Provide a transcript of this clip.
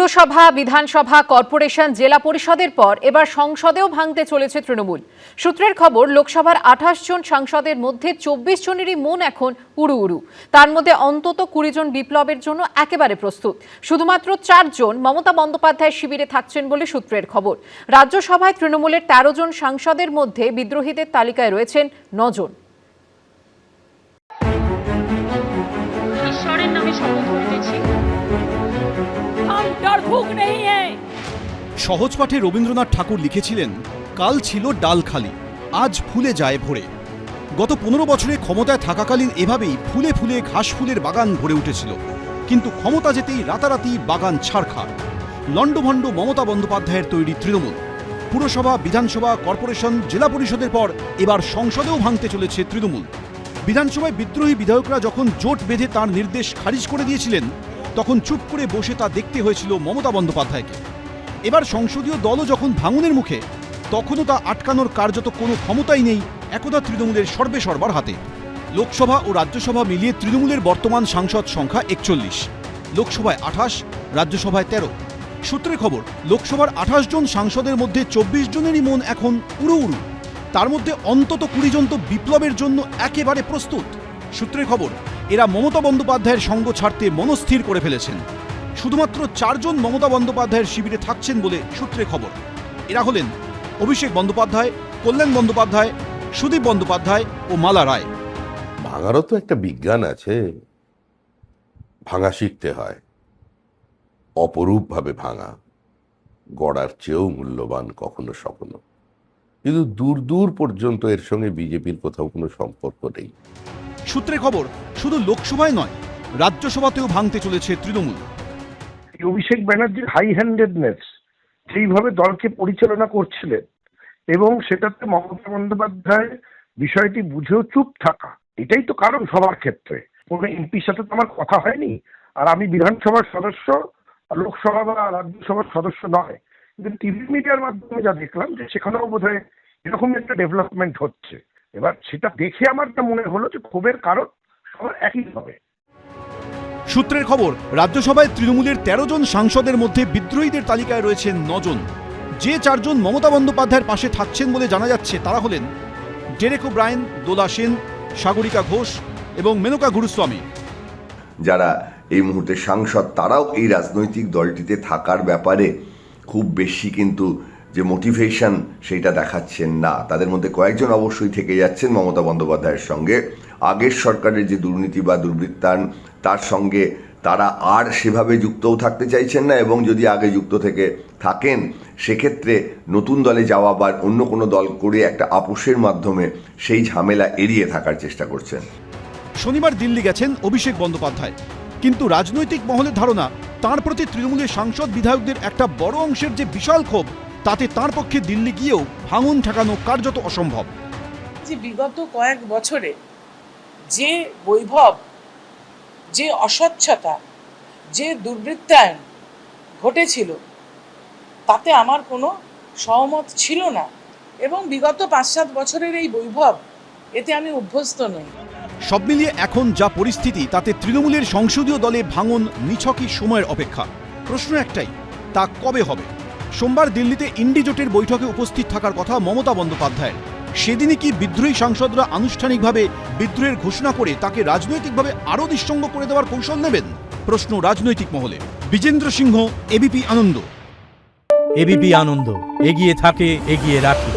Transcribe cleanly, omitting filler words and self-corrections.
পুরসভা, বিধানসভা, কর্পোরেশন, জেলা পরিষদের পর এবার সংসদেও ভাঙতে চলেছে তৃণমূল। সূত্রের খবর, লোকসভার 28 জন সাংসদের মধ্যে 24 জনেরই মন এখন উড়ু উড়ু। তার মধ্যে অন্তত 20 জন বিপ্লবের জন্য একেবারে প্রস্তুত। শুধুমাত্র 4 জন মমতা বন্দ্যোপাধ্যায়ের শিবিরে থাকছেন বলে সূত্রের খবর। রাজ্যসভায় তৃণমূলের 13 জন সাংসদের মধ্যে বিদ্রোহীদের তালিকায় রয়েছেন 9 জন। ঈশ্বরের নামে শপথ করিতেছি, সহজ পাঠে রবীন্দ্রনাথ ঠাকুর লিখেছিলেন, কাল ছিল ডাল খালি, আজ ফুলে যায় ভরে। গত 15 বছরে ক্ষমতায় থাকাকালীন এভাবেই ফুলে ফুলে ঘাস ফুলের বাগান ভরে উঠেছিল, কিন্তু ক্ষমতা যেতেই রাতারাতি বাগান ছাড়খাড়। লণ্ডভণ্ড মমতা বন্দ্যোপাধ্যায়ের তৈরি তৃণমূল। পুরসভা, বিধানসভা, কর্পোরেশন, জেলা পরিষদের পর এবার সংসদেও ভাঙতে চলেছে তৃণমূল। বিধানসভায় বিদ্রোহী বিধায়করা যখন জোট বেঁধে তার নির্দেশ খারিজ করে দিয়েছিলেন, তখন চুপ করে বসে তা দেখতে হয়েছিল মমতা বন্দ্যোপাধ্যায়কে। এবার সংসদীয় দলও যখন ভাঙনের মুখে, তখনও তা আটকানোর কার্যত কোনো ক্ষমতাই নেই একদা তৃণমূলের সর্বেসর্বার হাতে। লোকসভা ও রাজ্যসভা মিলিয়ে তৃণমূলের বর্তমান সাংসদ সংখ্যা 41, লোকসভায় 28, রাজ্যসভায় 13। সূত্রের খবর, লোকসভার 28 জন সাংসদের মধ্যে 24 জনেরই মন এখন উড়ু উড়ু। তার মধ্যে অন্তত 20 জন তো বিপ্লবের জন্য একেবারে প্রস্তুত। সূত্রের খবর, এরা মমতা বন্দ্যোপাধ্যায়ের সঙ্গ ছাড়তে মনস্থির করে ফেলেছেন। শুধুমাত্র 4 জন মমতা বন্দ্যোপাধ্যায়ের শিবিরে থাকছেন বলে সূত্রে খবর। এরা হলেন অভিষেক বন্দ্যোপাধ্যায়, কল্যাণ বন্দ্যোপাধ্যায়, সুদীপ বন্দ্যোপাধ্যায় ও মালা রায়। ভাঙারও তো একটা বিজ্ঞান আছে, ভাঙা শিখতে হয়। অপরূপভাবে ভাঙা, গড়ার চেয়েও মূল্যবান কখনো স্বপ্ন। কিন্তু দূর দূর পর্যন্ত এর সঙ্গে বিজেপির কোথাও কোনো সম্পর্ক নেই। সূত্রে খবর, শুধু লোকসভায় নয়, রাজ্যসভাতেও ভাঙতে চলেছে তৃণমূল। অভিষেক ব্যানার্জির হাই হ্যান্ডেডনেস, সেইভাবে দলকে পরিচালনা করছিলেন এবং সেটাতে মমতা বন্দ্যোপাধ্যায় বিষয়টি বুঝেও চুপ থাকা, এটাই তো কারণ। সবার ক্ষেত্রে কোনো এমপির সাথে তো আমার কথা হয়নি, আর আমি বিধানসভার সদস্য, লোকসভা বা রাজ্যসভার সদস্য নয়, কিন্তু টিভি মিডিয়ার মাধ্যমে যা দেখলাম যে সেখানেও বোধহয় এরকম একটা ডেভেলপমেন্ট হচ্ছে। এবার সেটা দেখে আমার যা মনে হলো যে ক্ষোভের কারণ সবার একই হবে। সূত্রের খবর, রাজ্যসভায় তৃণমূলের 13 জন সাংসদের মধ্যে বিদ্রোহীদের তালিকায় রয়েছেন 9 জন। যে 4 জন মমতা বন্দ্যোপাধ্যায়ের পাশে থাকছেন বলে জানা যাচ্ছে তারা হলেন ডেরেক ওব্রায়েন, দোলা সেন, সাগরিকা ঘোষ এবং মেনকা গুরুস্বামী। যারা এই মুহূর্তে সাংসদ, তারাও এই রাজনৈতিক দলটিতে থাকার ব্যাপারে খুব বেশি কিন্তু যে মোটিভেশন সেটা দেখাচ্ছেন না। তাদের মধ্যে কয়েকজন অবশ্যই থেকে যাচ্ছেন মমতা বন্দ্যোপাধ্যায়ের সঙ্গে। আগের সরকারের যে দুর্নীতি বা দুর্বৃত্তায়ন, তার সঙ্গে তারা আর সেভাবে যুক্তও থাকতে চাইছেন না, এবং যদি আগে যুক্ত থেকে থাকেন সেক্ষেত্রে নতুন দলে যাওয়া বা অন্য কোনো দল করে একটা আপোষের মাধ্যমে সেই ঝামেলা এড়িয়ে থাকার চেষ্টা করছেন। শনিবার দিল্লি গেছেন অভিষেক বন্দ্যোপাধ্যায়, কিন্তু রাজনৈতিক মহলের ধারণা তাঁর প্রতি তৃণমূলের সাংসদ বিধায়কদের একটা বড় অংশের যে বিশাল ক্ষোভ, তাতে তাঁর পক্ষে দিল্লি গিয়েও ভাঙন ঠেকানো কার্যত অসম্ভব। যে বিগত কয়েক বছরে যে বৈভব, যে অস্বচ্ছতা, যে দুর্বৃত্তায়ন ঘটেছিল, তাতে আমার কোনো সহমত ছিল না, এবং বিগত 5-7 বছরের এই বৈভব, এতে আমি অভ্যস্ত নই। সব মিলিয়ে এখন যা পরিস্থিতি, তাতে তৃণমূলের সংসদীয় দলে ভাঙন নিছকই সময়ের অপেক্ষা। প্রশ্ন একটাই, তা কবে হবে? সোমবার দিল্লিতে ইন্ডি জোটের বৈঠকে উপস্থিত থাকার কথা মমতা বন্দ্যোপাধ্যায়ের। সেদিনই কি বিদ্রোহী সাংসদরা আনুষ্ঠানিকভাবে বিদ্রোহের ঘোষণা করে তাকে রাজনৈতিকভাবে আরও নিঃসঙ্গ করে দেওয়ার কৌশল নেবেন? প্রশ্ন রাজনৈতিক মহলে। বিজেন্দ্র সিংহ, এবিপি আনন্দ। এবিপি আনন্দ, এগিয়ে থাকে, এগিয়ে রাখে।